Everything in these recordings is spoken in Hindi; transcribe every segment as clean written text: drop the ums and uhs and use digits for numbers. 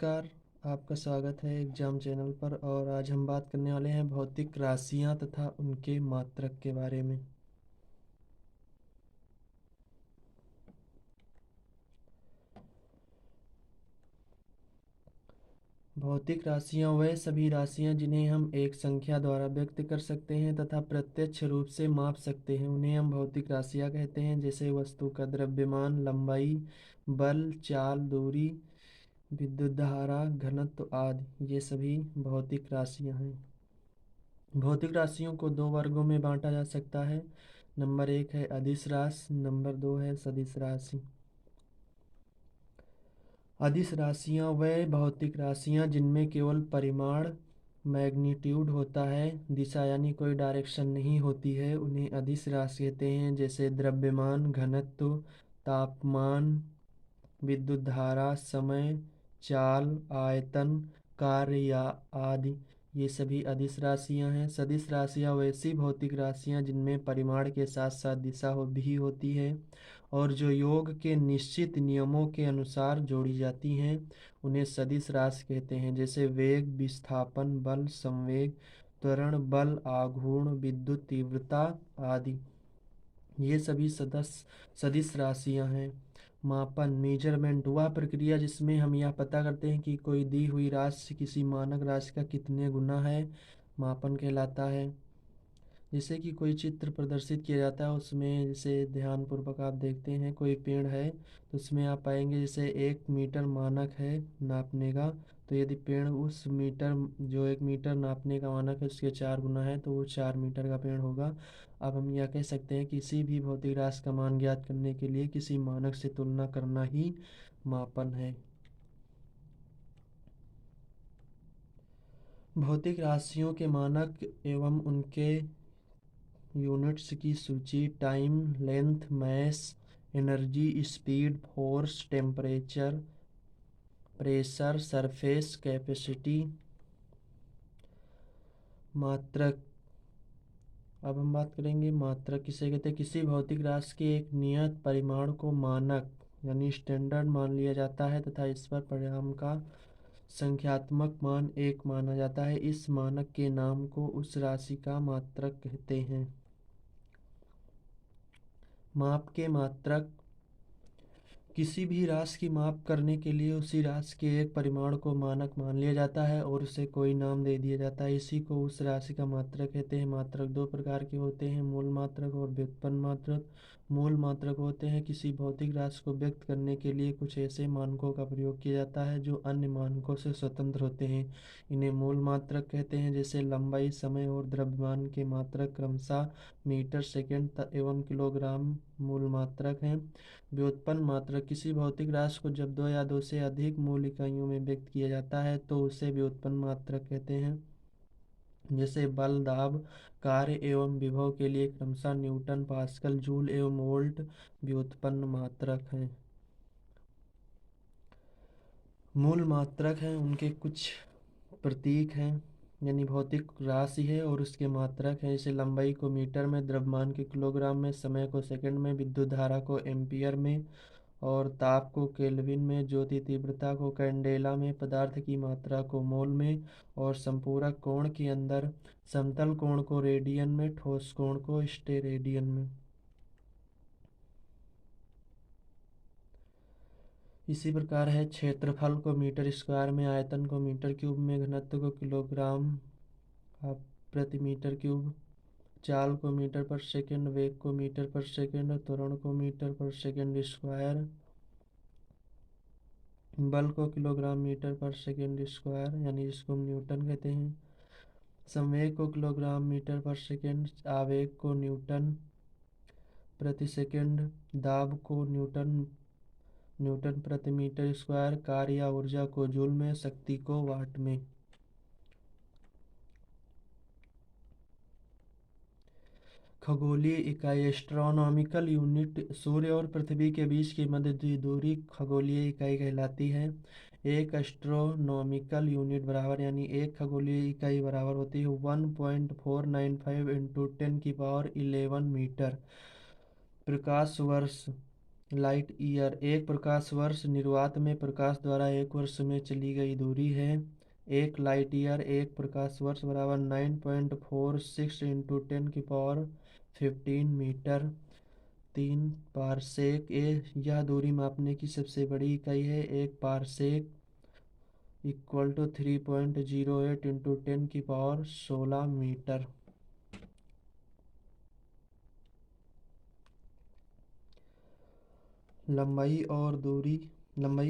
नमस्कार। आपका स्वागत है एग्जाम चैनल पर। और आज हम बात करने वाले हैं भौतिक राशियां तथा उनके मात्रक के बारे में। भौतिक राशियां वह सभी राशियां जिन्हें हम एक संख्या द्वारा व्यक्त कर सकते हैं तथा प्रत्यक्ष रूप से माप सकते हैं, उन्हें हम भौतिक राशियां कहते हैं। जैसे वस्तु का द्रव्यमान, लंबाई, बल, चाल, दूरी, विद्युत धारा, घनत्व आदि, ये सभी भौतिक राशियां हैं। भौतिक राशियों को दो वर्गों में बांटा जा सकता है। नंबर 1 है अदिश राशि, नंबर 2 है सदिश राशि। अदिश राशियां वह भौतिक राशियां जिनमें केवल परिमाण मैग्नीट्यूड होता है, दिशा यानी कोई डायरेक्शन नहीं होती है, उन्हें अदिश राशि कहते हैं। जैसे द्रव्यमान, घनत्व, तापमान, विद्युत धारा, समय, चाल, आयतन, कार्य या आदि, ये सभी अदिश राशियां हैं। सदिश राशियां वैसी भौतिक राशियां जिनमें परिमाण के साथ साथ दिशा भी होती है और जो योग के निश्चित नियमों के अनुसार जोड़ी जाती हैं, उन्हें सदिश राशि कहते हैं। जैसे वेग, विस्थापन, बल, संवेग, त्वरण बल, आघूर्ण, विद्युत तीव्रता आदि, ये सभी सदिश राशियां हैं। मापन, मेजरमेंट, वह प्रक्रिया जिसमें हम यह पता करते हैं कि कोई दी हुई राशि किसी मानक राशि का कितने गुना है, मापन कहलाता है। जैसे कि कोई चित्र प्रदर्शित किया जाता है, उसमें जैसे ध्यानपूर्वक आप देखते हैं, कोई पेड़ है तो उसमें आप पाएंगे जैसे 1 मीटर मानक है नापने का। तो यदि पेड़ उस मीटर, जो 1 मीटर नापने का मानक है, उसके 4 गुना है तो वो 4 मीटर का पेड़ होगा। अब हम यह कह सकते हैं कि किसी भी भौतिक राशि का मान ज्ञात करने के लिए किसी मानक से तुलना करना ही मापन है। भौतिक राशियों के मानक एवं उनके यूनिट्स की सूची: time, length, mass, energy, speed, force, temperature, pressure, surface capacity. मात्रक, अब हम बात करेंगे मात्रक किसे कहते हैं। किसी भौतिक राशि के एक नियत परिमाण को मानक यानी स्टैंडर्ड मान लिया जाता है तथा इस पर परिणाम का संख्यात्मक मान 1 माना जाता है। इस मानक के नाम को उस राशि का मात्रक कहते हैं। माप के मात्रक: किसी भी राशि की माप करने के लिए उसी राशि के एक परिमाण को मानक मान लिया जाता है और उसे कोई नाम दे दिया जाता है। इसी को उस राशि का मात्रक कहते हैं। मात्रक दो प्रकार के होते हैं, मूल मात्रक और व्युत्पन्न मात्रक। मूल मात्रक होते हैं किसी भौतिक राशि को व्यक्त करने के लिए कुछ ऐसे मानकों का प्रयोग किया जाता है जो अन्य मानकों से स्वतंत्र होते हैं, इन्हें मूल मात्रक कहते हैं। जैसे लंबाई, समय और द्रव्यमान के मात्रक क्रमशः मीटर, सेकंड एवं किलोग्राम मूल मात्रक हैं। व्युत्पन्न मात्रक: किसी भौतिक राशि को जब दो या दो से अधिक मूल इकाइयों में व्यक्त किया जाता है तो उसे व्युत्पन्न मात्रक कहते हैं। जैसे बल, दाब, कार्य एवं विभव के लिए क्रमशः न्यूटन, पास्कल, जूल एवं वोल्ट व्युत्पन्न मात्रक हैं। मूल मात्रक हैं, उनके कुछ प्रतीक हैं, यानी भौतिक राशि है और उसके मात्रक हैं। जैसे लंबाई को मीटर में, द्रव्यमान के किलोग्राम में, समय को सेकंड में, विद्युत धारा को एम्पियर में और ताप को केल्विन में, ज्योति तीव्रता को कैंडेला में, पदार्थ की मात्रा को मोल में और संपूरक कोण के अंदर समतल कोण को रेडियन में, ठोस कोण को स्टेरेडियन में। इसी प्रकार है क्षेत्रफल को मीटर स्क्वायर में, आयतन को मीटर क्यूब में, घनत्व को किलोग्राम प्रति मीटर क्यूब, चाल को मीटर पर सेकंड, वेग को मीटर पर सेकंड, त्वरण को मीटर पर सेकंड स्क्वायर, बल को किलोग्राम मीटर पर सेकंड स्क्वायर यानी जिसको हम न्यूटन कहते हैं, संवेग को किलोग्राम मीटर पर सेकंड, आवेग को न्यूटन प्रति सेकंड, दाब को न्यूटन न्यूटन प्रति मीटर स्क्वायर, कार्य या ऊर्जा को जूल में, शक्ति को वाट में। खगोलीय इकाई एस्ट्रोनॉमिकल यूनिट: सूर्य और पृथ्वी के बीच की मध्य दूरी खगोलीय इकाई कहलाती है। एक एस्ट्रोनॉमिकल यूनिट बराबर यानी एक खगोलीय इकाई बराबर होती है 1.495 × 10⁻11 मीटर। प्रकाश वर्ष लाइट ईयर एक प्रकाश वर्ष निर्वात में प्रकाश द्वारा एक वर्ष में चली गई दूरी है। एक लाइट ईयर एक प्रकाश वर्ष बराबर 9.46 इंटू 10⁻15 मीटर। 3 पारसेक यह दूरी मापने की सबसे बड़ी इकाई है। एक parsec equal to 3.08 into 10⁻16 metre. लंबाई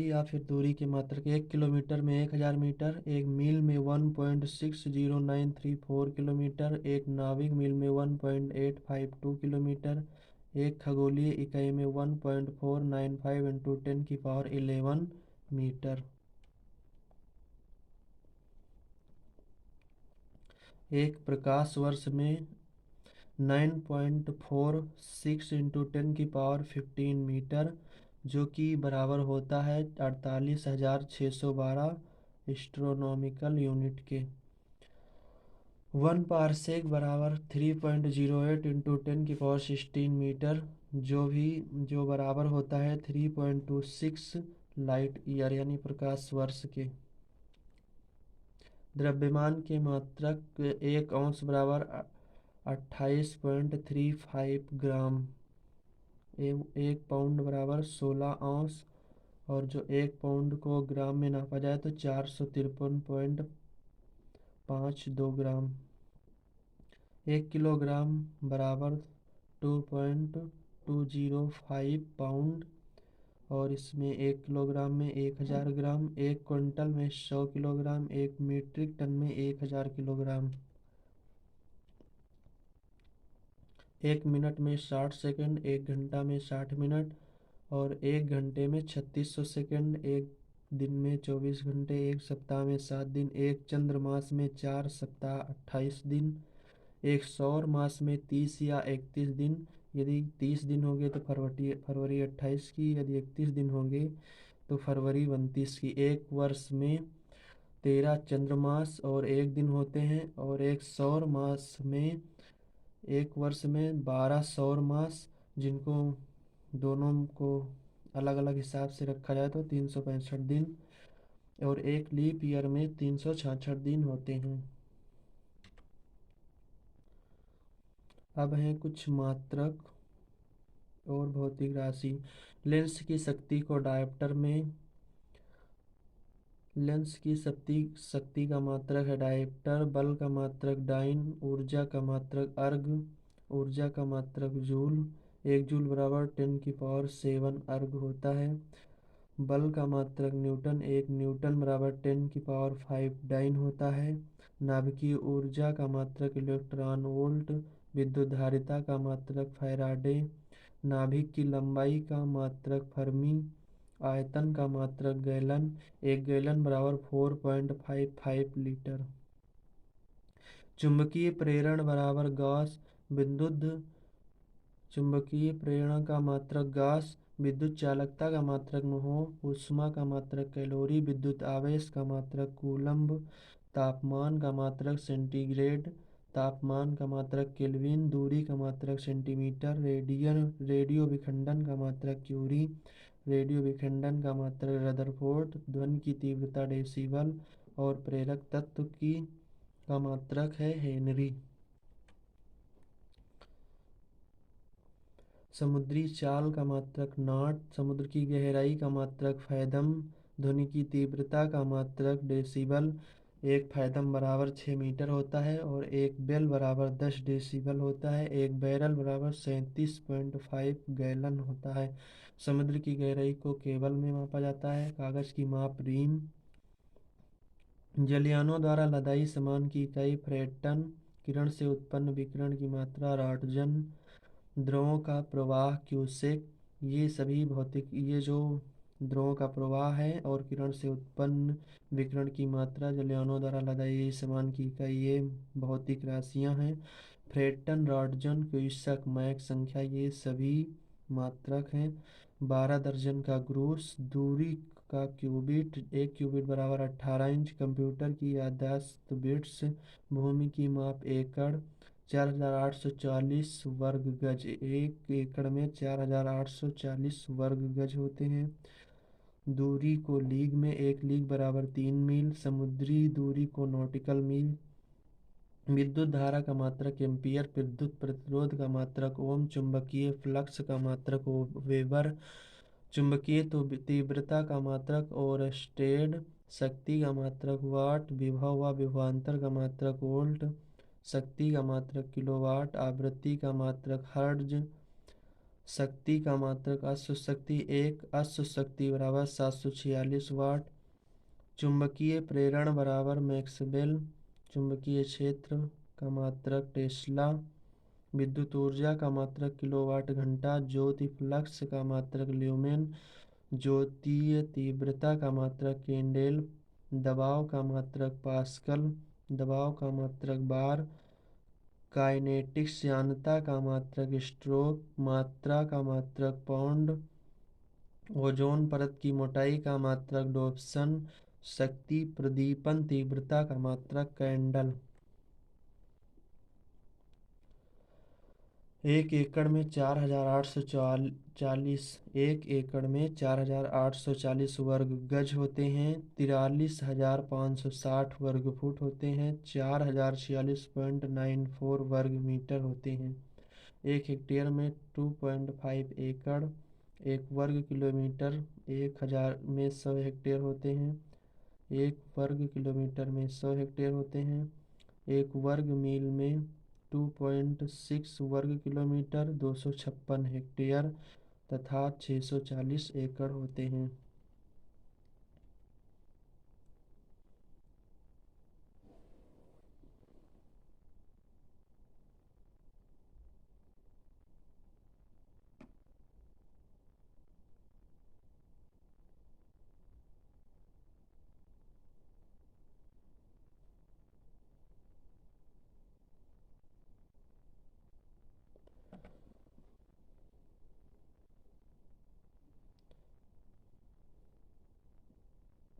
या फिर दूरी के मात्रक 1 किलोमीटर में 1000 मीटर, 1 मील में 1.60934 किलोमीटर, 1 नाविक मील में 1.852 किलोमीटर, 1 खगोलीय इकाई में 1.495 इंटू 10⁻11 मीटर। एक प्रकाश वर्ष में 9.46 इंटू 10⁻15 मीटर, जो कि बराबर होता है 48,612 एस्ट्रोनॉमिकल यूनिट के। 1 पारसेक बराबर 3.08 इंटू 10⁻16 मीटर, जो बराबर होता है 3.26 लाइट ईयर यानी प्रकाश वर्ष के। द्रव्यमान के मात्रक 1 औंस बराबर 28.35 ग्राम। 1 पाउंड बराबर 16 औंस, और जो 1 पाउंड को ग्राम में नापा जाए तो 453.52 ग्राम। 1 किलोग्राम बराबर 2.205 पाउंड, और इसमें 1 किलोग्राम में 1000 ग्राम, 1 क्विंटल में 100 किलोग्राम, 1 मीट्रिक टन में 1000 किलोग्राम। 1 मिनट में 60 सेकंड, 1 घंटा में 60 मिनट, और 1 घंटे में 3600 सेकंड, 1 दिन में 24 घंटे, 1 सप्ताह में 7 दिन, 1 चंद्रमास में 4 सप्ताह 28 दिन, 1 सौर मास में 30 या 31 दिन। यदि 30 दिन होंगे तो फरवरी 28 की, यदि 31 दिन होंगे तो फरवरी 29 की। एक वर्ष में 13 चंद्रमास और 1 दिन होते हैं, और एक वर्ष में 12 सौर मास, जिनको दोनों को अलग अलग हिसाब से रखा जाए तो 365 दिन, और एक लीप ईयर में 366 दिन होते हैं। अब हैं कुछ मात्रक और भौतिक राशि। लेंस की शक्ति को डायप्टर में लेंस की शक्ति का मात्रक है डायप्टर। बल का मात्रक डाइन। ऊर्जा का मात्रक अर्ग। ऊर्जा का मात्रक जूल। 1 जूल बराबर 10⁻7 अर्ग होता है। बल का मात्रक न्यूटन। 1 न्यूटन बराबर 10⁵ डाइन होता है। नाभिकीय ऊर्जा का मात्रक इलेक्ट्रॉन वोल्ट। विद्युत धारिता का मात्रक फैराडे। नाभिक की लंबाई का मात्रक फर्मी। आयतन का मात्रक गैलन। 1 गैलन बराबर 4.55 लीटर। चुंबकीय प्रेरण बराबर गॉस। विद्युत चुंबकीय प्रेरण का मात्रक गॉस। विद्युत चालकता का मात्रक मोह। ऊष्मा का मात्रक कैलोरी। विद्युत आवेश का मात्रक कूलम्ब। तापमान का मात्रक सेंटीग्रेड। तापमान का मात्रक केल्विन। दूरी का मात्रक सेंटीमीटर। रेडियो विखंडन का मात्रक क्यूरी। रेडियो विखंडन का मात्रक रदरफोर्ड। ध्वनि की तीव्रता डेसिबल, और प्रेरक तत्व का मात्रक है हेनरी। समुद्री चाल का मात्रक नॉट। समुद्र की गहराई का मात्रक फैदम। ध्वनि की तीव्रता का मात्रक डेसिबल। 1 फैदम बराबर 6 मीटर होता है, और 1 बेल बराबर 10 डेसिबल होता है। 1 बैरल बराबर 37.5 गैलन होता है। समुद्र की गहराई को केबल में मापा जाता है। कागज की माप रीम। जलयानों द्वारा लदाई सामान की इकाई फ्रेटन। किरण से उत्पन्न विकिरण की मात्रा रॉटजन। द्रवों का प्रवाह क्यूसेक। ये जो द्रवों का प्रवाह है और किरण से उत्पन्न विकिरण की मात्रा जलयानों द्वारा लदाई सामान की इकाई, ये भौतिक राशियां हैं। फ्रेटन, रॉटजन, क्यूसेक, मैक संख्या, ये सभी मात्रक हैं। 12 दर्जन का ग्रूस। दूरी का क्यूबिट। 1 क्यूबिट बराबर 18 इंच। कंप्यूटर की याददाश्त बिट्स। भूमि की माप एकड़। 4840 वर्ग गज। 1 एकड़ में 4840 वर्ग गज होते हैं। दूरी को लीग में, 1 लीग बराबर 3 मील। समुद्री दूरी को नॉटिकल मील। विद्युत धारा का मात्रक एम्पियर। विद्युत प्रतिरोध का मात्रक ओम। चुंबकीय फ्लक्स का मात्रक वेबर। चुंबकीय तो तीव्रता का मात्रक ओरस्टेड। शक्ति का मात्रक वाट। विभव व विभवांतर का मात्रक वोल्ट। शक्ति का मात्रक किलोवाट। आवृत्ति का मात्रक हर्ट्ज। शक्ति का मात्रक अश्व शक्ति 1। अश्व शक्ति बराबर 746 वाट। चुंबकीय प्रेरण बराबर मैक्सवेल। चुंबकीय क्षेत्र का मात्रक टेस्ला। विद्युत ऊर्जा का मात्रक किलोवाट घंटा। ज्योति फ्लक्स का मात्रक ल्यूमेन। ज्योतीय तीव्रता का मात्रक कैंडेल। दबाव का मात्रक पास्कल। दबाव का मात्रक बार। काइनेटिक्स श्यानता का मात्रक स्ट्रोक। मात्रा का मात्रक पाउंड। ओजोन परत की मोटाई का मात्रक डोप्सन। शक्ति प्रदीपन तीव्रता का मात्रक कैंडल। 1 एकड़ में 4840 1 एकड़ में 4840 वर्ग गज होते हैं। 43,560 वर्ग फुट होते हैं। 4046.94 वर्ग मीटर होते हैं। 1 हेक्टेयर में 2.5 एकड़। 1 वर्ग किलोमीटर 1000 में 100 हेक्टेयर होते हैं। 1 वर्ग किलोमीटर में 100 हेक्टेयर होते हैं। 1 वर्ग मील में 2.6 वर्ग किलोमीटर 256 हेक्टेयर तथा 640 एकड़ होते हैं।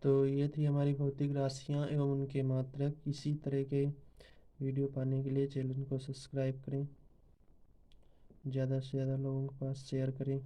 तो ये थी हमारी भौतिक राशियाँ एवं उनके मात्रक। इसी तरह के वीडियो पाने के लिए चैनल को सब्सक्राइब करें, ज़्यादा से ज़्यादा लोगों के पास शेयर करें।